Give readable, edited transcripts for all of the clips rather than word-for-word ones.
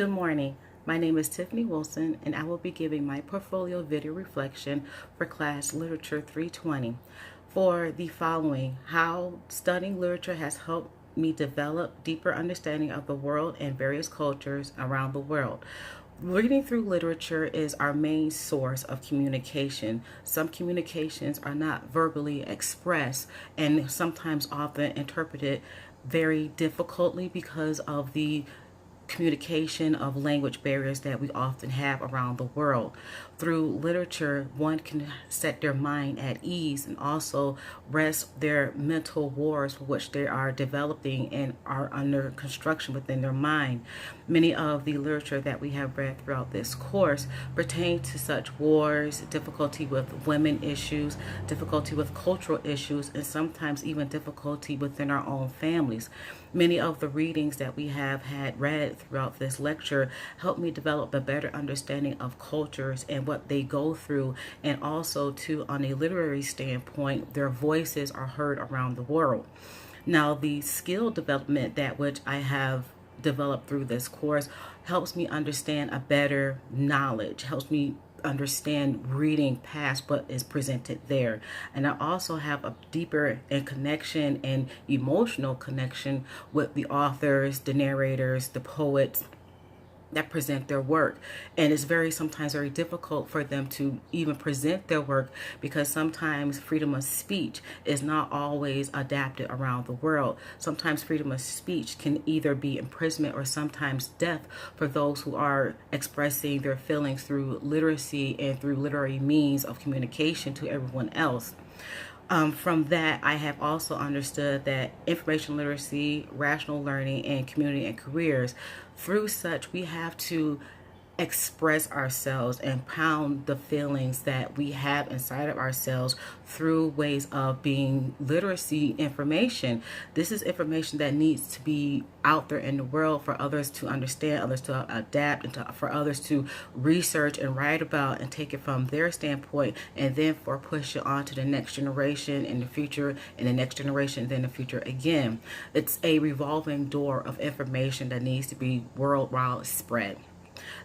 Good morning. My name is Tiffany Wilson, and I will be giving my portfolio video reflection for class Literature 320 for the following: how studying literature has helped me develop deeper understanding of the world and various cultures around the world. Reading through literature is our main source of communication. Some communications are not verbally expressed and sometimes often interpreted very difficultly because of the communication of language barriers that we often have around the world. Through literature, one can set their mind at ease and also rest their mental wars for which they are developing and are under construction within their mind. Many of the literature that we have read throughout this course pertain to such wars, difficulty with women issues, difficulty with cultural issues, and sometimes even difficulty within our own families. Many of the readings that we have had read throughout this lecture helped me develop a better understanding of cultures and what they go through, and also too, on a literary standpoint, their voices are heard around the world. Now, the skill development that which I have developed through this course helps me understand a better knowledge, helps me understand reading past what is presented there. And I also have a deeper and connection and emotional connection with the authors, the narrators, the poets that present their work. And it's sometimes very difficult for them to even present their work because sometimes freedom of speech is not always adapted around the world. Sometimes freedom of speech can either be imprisonment or sometimes death for those who are expressing their feelings through literacy and through literary means of communication to everyone else. From that, I have also understood that information literacy, rational learning, and community and careers, through such, we have to express ourselves and pound the feelings that we have inside of ourselves through ways of being literacy information. This is information that needs to be out there in the world for others to understand, others to adapt, and for others to research and write about and take it from their standpoint, and then for push it on to the next generation in the future, and the next generation, then the future again. It's a revolving door of information that needs to be worldwide spread.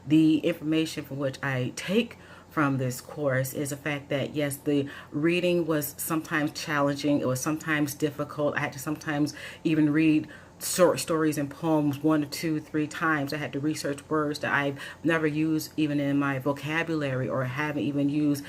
The information from which I take from this course is the fact that, yes, the reading was sometimes challenging. It was sometimes difficult. I had to sometimes even read short stories and poems 1 to 2, 3 times. I had to research words that I've never used even in my vocabulary or haven't even used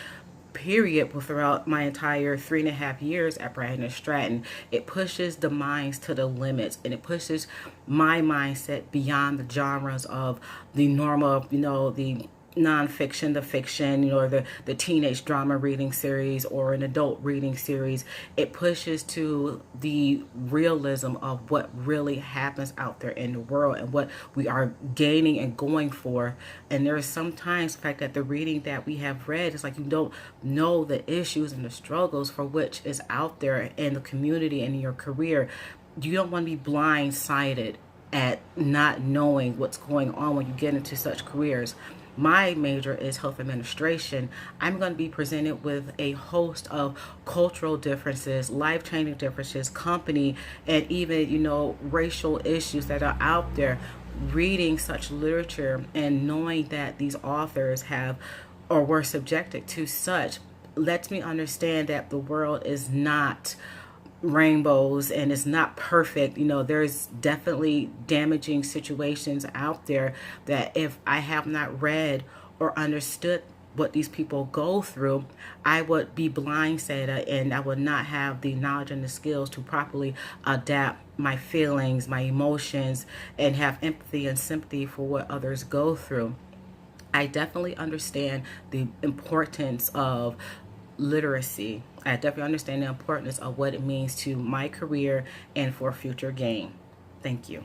period throughout my entire 3.5 years at Brandon and Stratton. It pushes the minds to the limits, and it pushes my mindset beyond the genres of the normal, the nonfiction, the fiction, or the teenage drama reading series or an adult reading series. It pushes to the realism of what really happens out there in the world and what we are gaining and going for. And there is sometimes the fact that the reading that we have read is like you don't know the issues and the struggles for which is out there in the community and in your career. You don't want to be blindsided at not knowing what's going on when you get into such careers. My major is health administration. I'm going to be presented with a host of cultural differences, life-changing differences, company, and even, racial issues that are out there. Reading such literature and knowing that these authors have or were subjected to such lets me understand that the world is not rainbows and it's not perfect. There's definitely damaging situations out there that if I have not read or understood what these people go through, I would be blindsided and I would not have the knowledge and the skills to properly adapt my feelings, my emotions, and have empathy and sympathy for what others go through. I definitely understand the importance of literacy. I definitely understand the importance of what it means to my career and for future gain. Thank you.